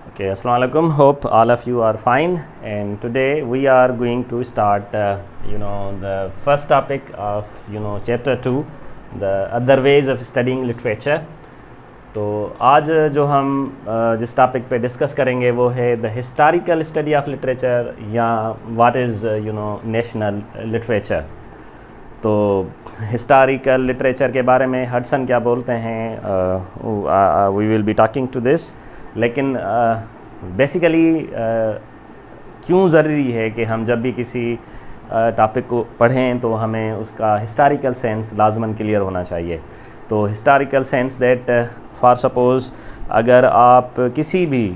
Okay, Assalamu alaikum. Hope all of you are fine. And today we are going to start, the first topic of, chapter 2, the other ways of studying literature. تو آج جو ہم جس topic پہ discuss کریں گے وہ ہے the historical study of literature یا واٹ از نیشنل لٹریچر. تو ہسٹوریکل لٹریچر کے بارے میں ہڈسن کیا بولتے ہیں, we will be talking to this. لیکن بیسیکلی کیوں ضروری ہے کہ ہم جب بھی کسی ٹاپک کو پڑھیں تو ہمیں اس کا ہسٹوریکل سینس لازماً کلیئر ہونا چاہیے. تو historical sense that for suppose اگر آپ کسی بھی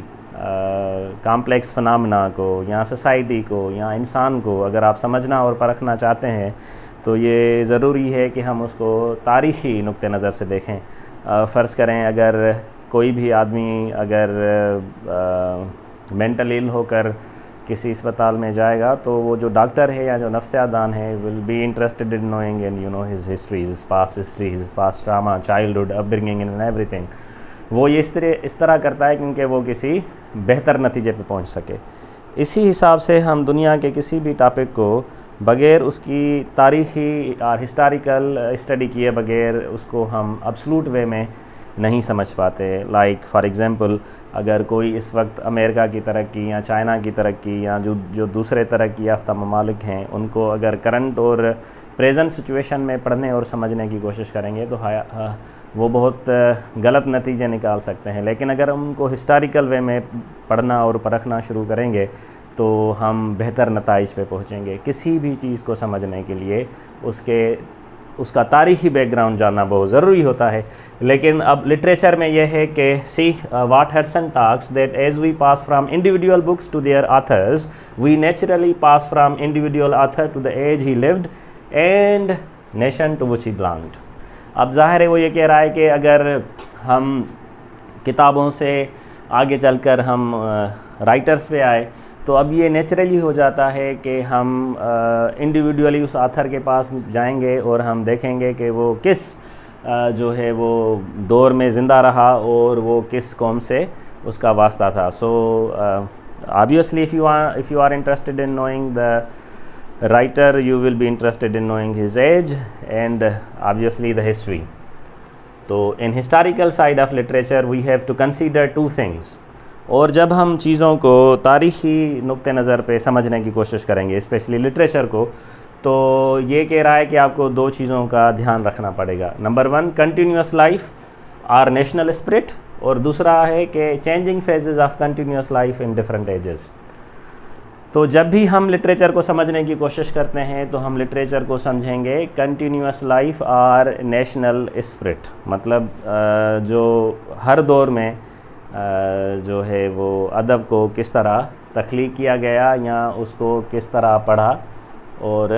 کامپلیکس فنامنا کو یا سوسائٹی کو یا انسان کو اگر آپ سمجھنا اور پرکھنا چاہتے ہیں تو یہ ضروری ہے کہ ہم اس کو تاریخی نقطہ نظر سے دیکھیں. فرض کریں اگر کوئی بھی آدمی اگر مینٹل ایل ہو کر کسی اسپتال میں جائے گا تو وہ جو ڈاکٹر ہے یا جو نفسیات دان ہے will be interested in knowing in his history, his past trauma, childhood upbringing and ایوری تھنگ. وہ یہ اس طرح کرتا ہے کیونکہ وہ کسی بہتر نتیجے پہ پہنچ سکے. اسی حساب سے ہم دنیا کے کسی بھی ٹاپک کو بغیر اس کی تاریخی اور ہسٹوریکل اسٹڈی کیے بغیر اس کو ہم ابسلوٹ وے میں نہیں سمجھ پاتے. لائک فار ایگزامپل اگر کوئی اس وقت امریکہ کی ترقی یا چائنا کی ترقی یا جو دوسرے ترقی یافتہ ممالک ہیں ان کو اگر کرنٹ اور پریزنٹ سچویشن میں پڑھنے اور سمجھنے کی کوشش کریں گے تو وہ بہت غلط نتیجے نکال سکتے ہیں. لیکن اگر ہم ان کو ہسٹوریکل وے میں پڑھنا اور پرکھنا شروع کریں گے تو ہم بہتر نتائج پہ پہنچیں گے. کسی بھی چیز کو سمجھنے کے لیے اس کا تاریخی بیک گراؤنڈ جاننا بہت ضروری ہوتا ہے. لیکن اب لٹریچر میں یہ ہے کہ see what Hudson talks that as we pass from individual books to their authors we naturally pass from individual author to the age he lived and nation to which he belonged. اب ظاہر ہے وہ یہ کہہ رہا ہے کہ اگر ہم کتابوں سے آگے چل کر ہم رائٹرز پہ آئے تو اب یہ نیچرلی ہو جاتا ہے کہ ہم انڈیویڈولی اس آتھر کے پاس جائیں گے اور ہم دیکھیں گے کہ وہ کس جو ہے وہ دور میں زندہ رہا اور وہ کس قوم سے اس کا واسطہ تھا. سو obviously if you are interested in knowing the writer you will be interested in knowing his age and obviously the history. تو in historical side of literature we have to consider two things. اور جب ہم چیزوں کو تاریخی نقطہ نظر پہ سمجھنے کی کوشش کریں گے اسپیشلی لٹریچر کو تو یہ کہہ رہا ہے کہ آپ کو دو چیزوں کا دھیان رکھنا پڑے گا. نمبر 1 کنٹینیوس لائف اور نیشنل اسپرٹ, اور دوسرا ہے کہ changing phases of continuous life in different ages. تو جب بھی ہم لٹریچر کو سمجھنے کی کوشش کرتے ہیں تو ہم لٹریچر کو سمجھیں گے کنٹینیوس لائف اور نیشنل اسپرٹ, مطلب جو ہر دور میں جو ہے وہ ادب کو کس طرح تخلیق کیا گیا یا اس کو کس طرح پڑھا اور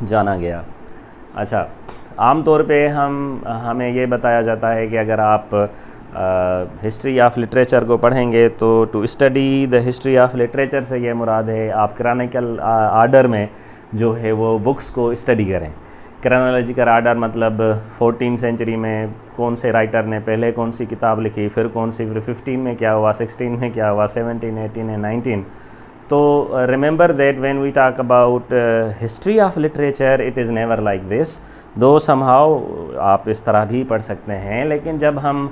جانا گیا. اچھا, عام طور پہ ہمیں یہ بتایا جاتا ہے کہ اگر آپ ہسٹری آف لٹریچر کو پڑھیں گے تو to study the history of literature سے یہ مراد ہے آپ کرانیکل آرڈر میں جو ہے وہ بکس کو اسٹڈی کریں. کرانالوجیکل آرڈر مطلب 14 سینچری میں کون سے رائٹر نے پہلے کون سی کتاب لکھی, پھر کون سی, پھر 15 میں کیا ہوا, 16 میں کیا ہوا, 17, 18 and 19. تو remember that when we talk about history of literature it is never like this, though somehow آپ اس طرح بھی پڑھ سکتے ہیں. لیکن جب ہم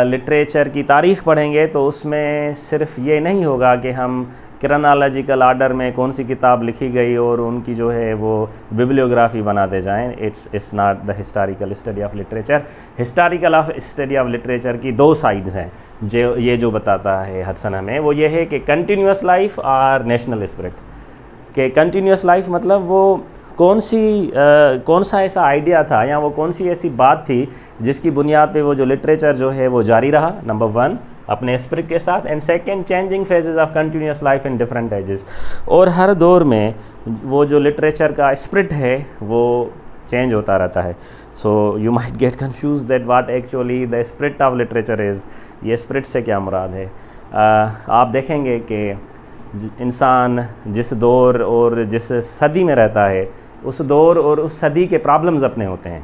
لٹریچر کی تاریخ پڑھیں گے تو اس میں صرف یہ نہیں ہوگا کہ ہم کرانالوجیکل آرڈر میں کون سی کتاب لکھی گئی اور ان کی جو ہے وہ ببلیوگرافی بناتے جائیں. It's not the historical study of literature. Historical study of literature کی دو سائڈز ہیں جو بتاتا ہے ہڈسن ہمیں, وہ یہ ہے کہ کنٹینیوس لائف اور نیشنل اسپرٹ. کہ کنٹینیوس لائف مطلب وہ کون سا ایسا آئیڈیا تھا یا وہ کون سی ایسی بات تھی جس کی بنیاد پہ وہ جو لٹریچر جو ہے وہ جاری رہا, نمبر 1 اپنے اسپرٹ کے ساتھ, and second changing phases of continuous life in different ages. اور ہر دور میں وہ جو لٹریچر کا اسپرٹ ہے وہ چینج ہوتا رہتا ہے. So you might get confused that what actually the spirit of literature is. یہ اسپرٹ سے کیا مراد ہے؟ آپ دیکھیں گے کہ انسان جس دور اور جس صدی میں رہتا ہے اس دور اور اس صدی کے پرابلمز اپنے ہوتے ہیں.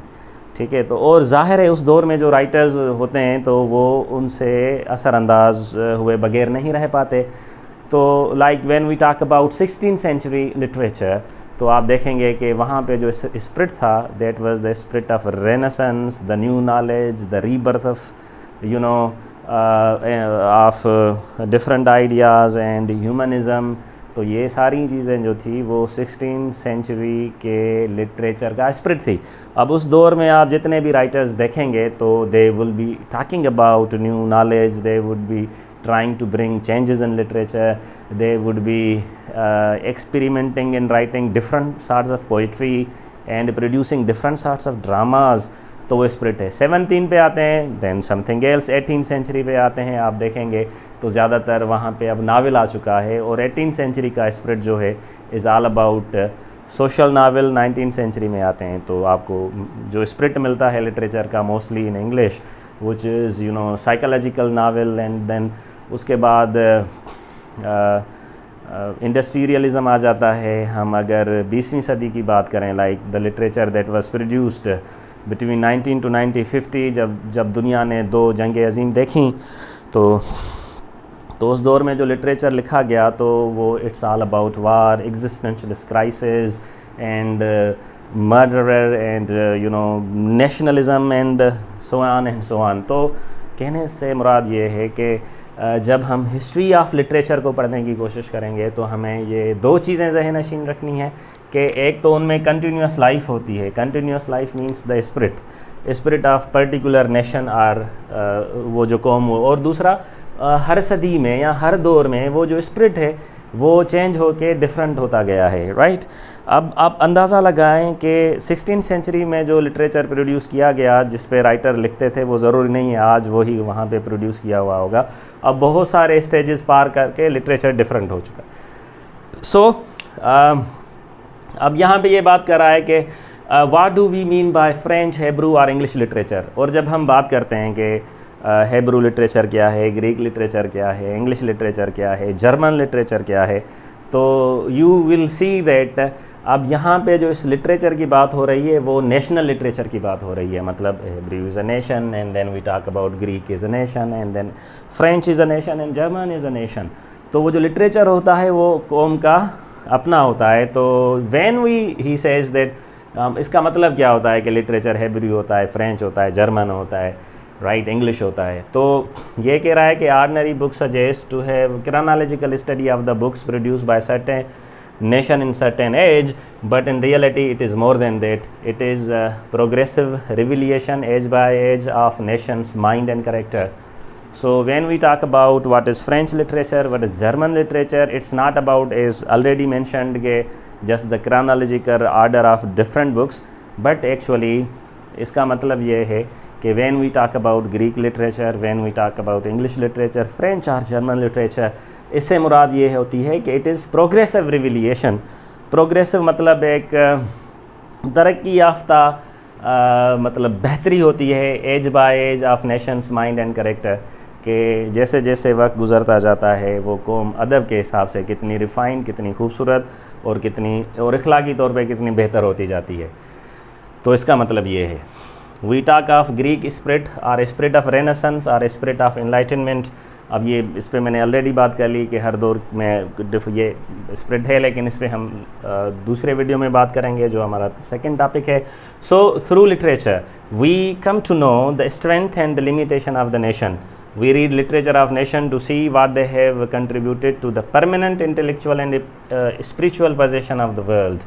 ٹھیک ہے. تو اور ظاہر ہے اس دور میں جو رائٹرز ہوتے ہیں تو وہ ان سے اثر انداز ہوئے بغیر نہیں رہ پاتے. تو like when we talk about 16th century literature, تو آپ دیکھیں گے کہ وہاں پہ جو اسپرٹ تھا that was the spirit of Renaissance, the new knowledge, the rebirth of you know of different ideas and humanism. تو یہ ساری چیزیں جو تھی وہ 16th century کے لٹریچر کا اسپرٹ تھی. اب اس دور میں آپ جتنے بھی رائٹرز دیکھیں گے تو they will be talking about new knowledge, they would be trying to bring changes in literature, they would be experimenting in writing different sorts of poetry and producing different sorts of dramas. تو وہ spirit ہے. 17 پہ آتے ہیں, then something else. 18th century پہ آتے ہیں, آپ دیکھیں گے تو زیادہ تر وہاں پہ اب ناول آ چکا ہے. اور 18th century کا اسپرٹ جو ہے is all about social novel. 19th century میں آتے ہیں تو آپ کو جو اسپرٹ ملتا ہے لٹریچر کا mostly in English which is you know psychological novel. and then اس کے بعد انڈسٹریلزم آ جاتا ہے. ہم اگر 20ویں صدی کی بات کریں, like the literature that was produced between 19 to 1950, جب دنیا نے 2 جنگیں عظیم دیکھیں تو اس دور میں جو لٹریچر لکھا گیا تو وہ it's all about war, existentialist crisis and murderer and you know nationalism and so on and so on. تو کہنے سے مراد یہ ہے کہ جب ہم ہسٹری آف لٹریچر کو پڑھنے کی کوشش کریں گے تو ہمیں یہ 2 چیزیں ذہن نشین رکھنی ہے کہ ایک تو ان میں کنٹینیوس لائف ہوتی ہے. Continuous life means the spirit of particular nation اور وہ جو قوم ہو, اور دوسرا ہر صدی میں یا ہر دور میں وہ جو اسپرٹ ہے وہ چینج ہو کے ڈفرینٹ ہوتا گیا ہے, رائٹ. اب آپ اندازہ لگائیں کہ 16th century میں جو لٹریچر پروڈیوس کیا گیا جس پہ رائٹر لکھتے تھے وہ ضروری نہیں ہے آج وہی وہاں پہ پروڈیوس کیا ہوا ہوگا. اب بہت سارے اسٹیجز پار کر کے لٹریچر ڈفرینٹ ہو چکا. سو اب یہاں پہ یہ بات کر رہا ہے کہ what do we mean by French, Hebrew اور انگلش لٹریچر. اور جب ہم بات کرتے ہیں کہ ہیبرو لٹریچر کیا ہے, گریک لٹریچر کیا ہے, انگلش لٹریچر کیا ہے, جرمن لٹریچر کیا ہے, تو یو ول سی دیٹ اب یہاں پہ جو اس لٹریچر کی بات ہو رہی ہے وہ نیشنل لٹریچر کی بات ہو رہی ہے. مطلب Hebrew is a nation and then we talk about Greek is a nation and then French is a nation and German is a nation. تو وہ جو لٹریچر ہوتا ہے وہ قوم کا اپنا ہوتا ہے. تو وین ہی سیز دیٹ اس کا مطلب کیا ہوتا ہے کہ لٹریچر ہیبرو ہوتا ہے, فرینچ ہوتا ہے, جرمن ہوتا ہے, رائٹ, انگلش ہوتا ہے. تو یہ کہہ رہا ہے کہ ordinary book suggest to have chronological study of the books produce by certain nation in certain age, but in reality it is more than that. It is progressive revelation age by age of nation's mind and character. So when we talk about what is French literature, what is German literature, it's not about, as already mentioned, just the chronological order of different books, but actually اس کا مطلب یہ ہے کہ when we talk about Greek literature, when we talk about English literature, French or German literature, اس سے مراد یہ ہوتی ہے کہ it is progressive revelation. Progressive مطلب ایک ترقی یافتہ مطلب بہتری ہوتی ہے age by age of nations mind and character, کہ جیسے جیسے وقت گزرتا جاتا ہے وہ قوم ادب کے حساب سے کتنی ریفائن, کتنی خوبصورت اور اخلاقی طور پہ کتنی بہتر ہوتی جاتی ہے. تو اس کا مطلب یہ ہے we talk of Greek spirit اور اسپرٹ آف رینیسنس اور اسپرٹ آف انلائٹنمنٹ. اب یہ اس پہ میں نے آلریڈی بات کر لی کہ ہر دور میں یہ اسپرٹ ہے, لیکن اس پہ ہم دوسرے ویڈیو میں بات کریں گے جو ہمارا سیکنڈ ٹاپک ہے. So through literature we come to know the strength and the limitation of the nation. We read literature of nation to see what they have contributed to the permanent intellectual and spiritual position of the world.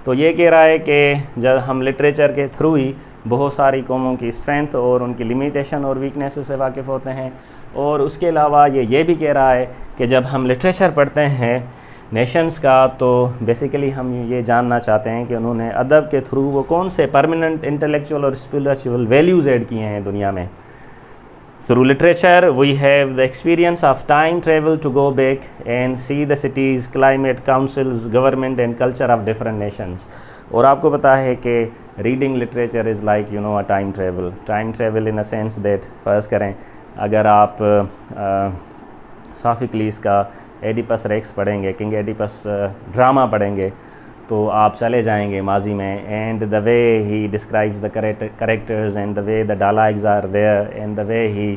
تو یہ کہہ رہا ہے کہ جب ہم literature کے through ہی بہت ساری قوموں کی اسٹرینتھ اور ان کی لمیٹیشن اور ویکنیس سے واقف ہوتے ہیں. اور اس کے علاوہ یہ بھی کہہ رہا ہے کہ جب ہم لٹریچر پڑھتے ہیں نیشنز کا تو بیسیکلی ہم یہ جاننا چاہتے ہیں کہ انہوں نے ادب کے تھرو وہ کون سے پرماننٹ انٹلیکچوئل اور اسپریچول ویلیوز ایڈ کیے ہیں دنیا میں. Through literature, we have the experience of time travel to go back and see the cities, climate, councils, government and culture of different nations. اور آپ کو پتہ ہے کہ reading literature is like a time travel. Time travel in a sense that فرض کریں اگر آپ سافیکلیس کا ایڈیپس ریکس پڑھیں گے, کنگ ایڈیپس ڈرامہ پڑھیں گے, تو آپ چلے جائیں گے ماضی میں, and the way he describes the characters and the way the dialogues are there and the way he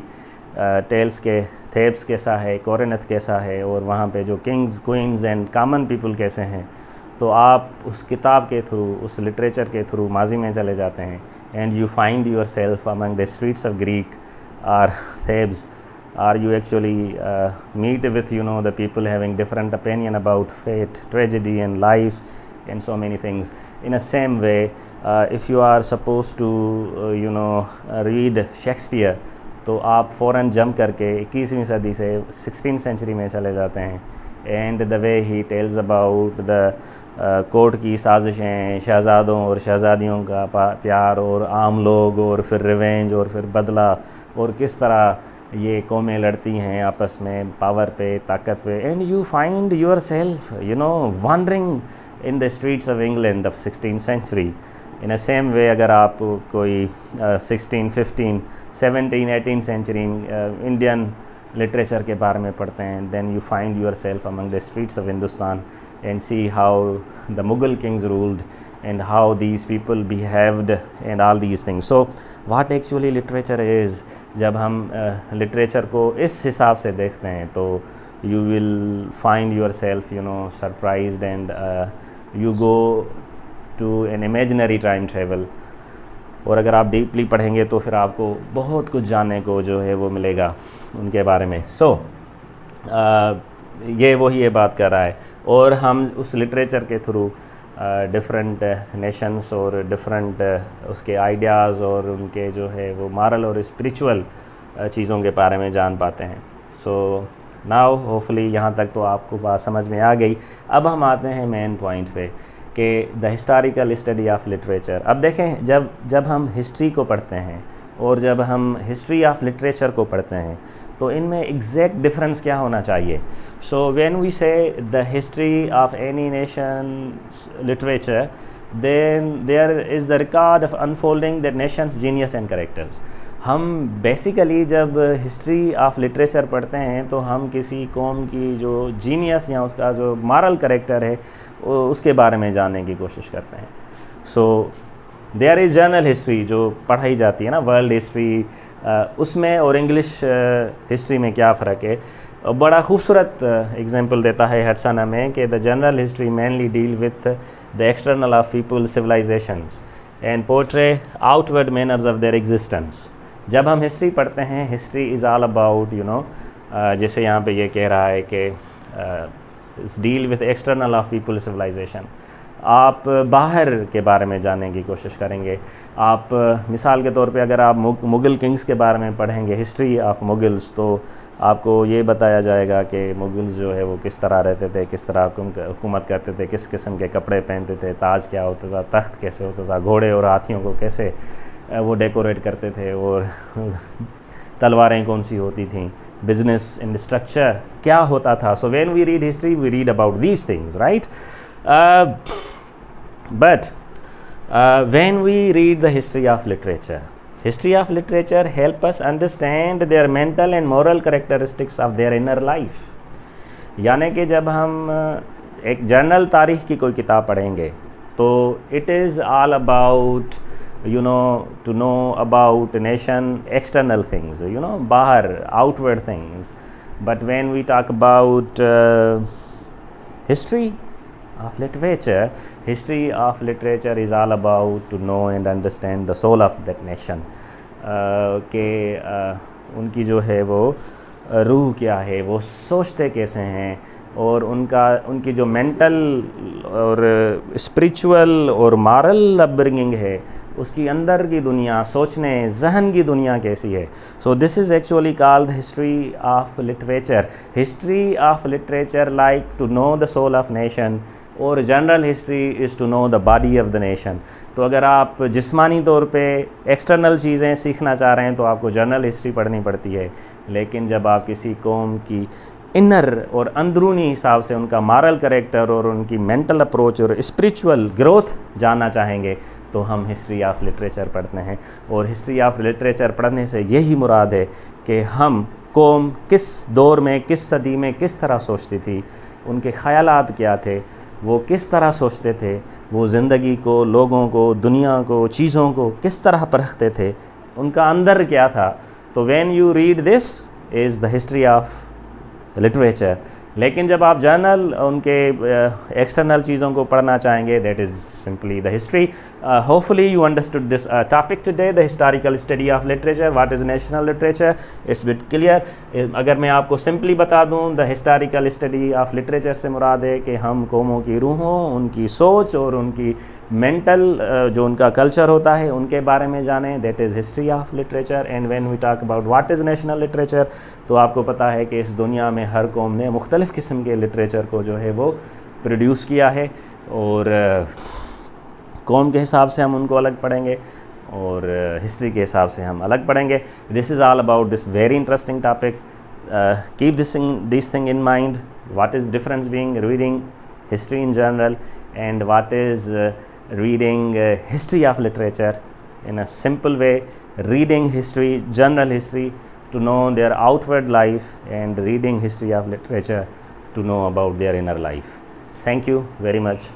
tells کے تھیبس کیسا ہے, کورینتھ کیسا ہے, اور وہاں پہ جو kings queens and common people کیسے ہیں, تو آپ اس کتاب کے تھرو, اس لٹریچر کے تھرو ماضی میں چلے جاتے ہیں, and you find yourself among the streets of Greek اور Thebes, or you actually meet with the people having different opinion about fate, tragedy and life and so many things. In the same way, if you are supposed to read Shakespeare, تو آپ فوراً jump کر کے 21ویں صدی سے 16th century میں چلے جاتے ہیں, and the way he tells about the court کی سازشیں, شہزادوں اور شہزادیوں کا پیار, اور عام لوگ, اور پھر ریونج, اور پھر بدلہ, اور کس طرح یہ قومیں لڑتی ہیں آپس میں پاور پہ, طاقت پہ, and you find your self wondering in the streets of England of 16th century. In a same way اگر آپ کوئی 16, 15, 17, 18th century انڈین لٹریچر کے بارے میں پڑھتے ہیں, then you find yourself among the streets of Hindustan and see how the Mughal kings ruled and how these people behaved and all these things. So what actually literature is, جب ہم literature کو اس حساب سے دیکھتے ہیں تو you will find yourself surprised and you go to an imaginary time travel. اور اگر آپ ڈیپلی پڑھیں گے تو پھر آپ کو بہت کچھ جاننے کو جو ہے وہ ملے گا ان کے بارے میں. سو یہ وہی یہ بات کر رہا ہے, اور ہم اس لٹریچر کے تھرو ڈفرینٹ نیشنس اور ڈفرینٹ اس کے آئیڈیاز اور ان کے جو ہے وہ مارل اور اسپریچول چیزوں کے بارے میں جان پاتے ہیں. سو ناؤ ہوپفلی یہاں تک تو آپ کو بات سمجھ میں آ گئی. اب ہم آتے ہیں مین پوائنٹ پہ کہ دا ہسٹوریکل اسٹڈی آف لٹریچر. اب دیکھیں جب ہم ہسٹری کو پڑھتے ہیں اور جب ہم ہسٹری آف لٹریچر کو پڑھتے ہیں تو ان میں ایگزیکٹ ڈفرینس کیا ہونا چاہیے. So when we say the history of any nation's literature, then there is the record of unfolding that nation's genius and characters. ہم بیسیکلی جب ہسٹری آف لٹریچر پڑھتے ہیں تو ہم کسی قوم کی جو جینیس یا اس کا جو مارل کریکٹر ہے اس کے بارے میں جاننے کی کوشش کرتے ہیں. سو دیئر از جرنل ہسٹری جو پڑھائی جاتی ہے نا, ورلڈ ہسٹری, اس میں اور انگلش ہسٹری میں کیا فرق ہے. بڑا خوبصورت ایگزامپل دیتا ہے ہڈسن میں کہ the general history mainly deal with the external of people civilizations and portray outward manners of their existence. جب ہم ہسٹری پڑھتے ہیں, ہسٹری از آل اباؤٹ جیسے یہاں پہ یہ کہہ رہا ہے کہ deal with external of people civilization. آپ باہر کے بارے میں جاننے کی کوشش کریں گے. آپ مثال کے طور پہ اگر آپ مغل کنگز کے بارے میں پڑھیں گے, ہسٹری آف مغلز, تو آپ کو یہ بتایا جائے گا کہ مغلز جو ہے وہ کس طرح رہتے تھے, کس طرح حکومت کرتے تھے, کس قسم کے کپڑے پہنتے تھے, تاج کیا ہوتا تھا, تخت کیسے ہوتا تھا, گھوڑے اور ہاتھیوں کو کیسے وہ ڈیکوریٹ کرتے تھے, اور تلواریں کون سی ہوتی تھیں, بزنس اینڈ اسٹرکچر کیا ہوتا تھا. So when we read history we read about these things, right. But when we read the history of literature help us understand their mental and moral characteristics of their inner life. یعنی کہ جب ہم ایک general تاریخ کی کوئی کتاب پڑھیں گے تو it is all about to know about nation external things, باہر outward things. But when we talk about history of literature is all about to know and understand the soul of that nation. کہ ان کی جو ہے وہ روح کیا ہے, وہ سوچتے کیسے ہیں, اور ان کی جو مینٹل اور اسپریچول اور مارل اپ برنگنگ ہے, اس کی اندر کی دنیا, سوچنے ذہن کی دنیا کیسی ہے. So this is actually called history of literature. History of literature like to know the soul of nation, اور general history is to know the body of the nation. تو اگر آپ جسمانی طور پہ ایکسٹرنل چیزیں سیکھنا چاہ رہے ہیں تو آپ کو جنرل ہسٹری پڑھنی پڑتی ہے, لیکن جب آپ کسی قوم کی انر اور اندرونی حساب سے ان کا مارل کریکٹر اور ان کی مینٹل اپروچ اور اسپریچول گروتھ جاننا چاہیں گے تو ہم ہسٹری آف لٹریچر پڑھتے ہیں. اور ہسٹری آف لٹریچر پڑھنے سے یہی مراد ہے کہ ہم قوم کس دور میں, کس صدی میں کس طرح سوچتی تھی, ان کے خیالات کیا تھے, وہ کس طرح سوچتے تھے, وہ زندگی کو, لوگوں کو, دنیا کو, چیزوں کو کس طرح پرکھتے تھے, ان کا اندر کیا تھا. تو when you read this is the history of literature. لیکن جب آپ جرنل ان کے ایکسٹرنل چیزوں کو پڑھنا چاہیں گے, that is simply the history. Hopefully you understood this topic today, the historical study of literature, what is national literature. It's but clear. اگر میں آپ کو سمپلی بتا دوں, the historical study of literature سے مراد ہے کہ ہم قوموں کی روحوں, ان کی سوچ اور ان کی مینٹل جو ان کا کلچر ہوتا ہے ان کے بارے میں جانیں. That is history of literature. And when we talk about what is national literature, تو آپ کو پتہ ہے کہ اس دنیا میں ہر قوم نے مختلف قسم کے لٹریچر کو جو ہے وہ پروڈیوس کیا ہے, اور قوم کے حساب سے ہم ان کو الگ پڑھیں گے اور ہسٹری کے حساب سے ہم الگ پڑھیں گے. This is all about this very interesting topic. Keep this thing in mind. What is difference being reading history in general and what is reading history of literature in a simple way. Reading history, general history, to know their outward life, and reading history of literature to know about their inner life. Thank you very much.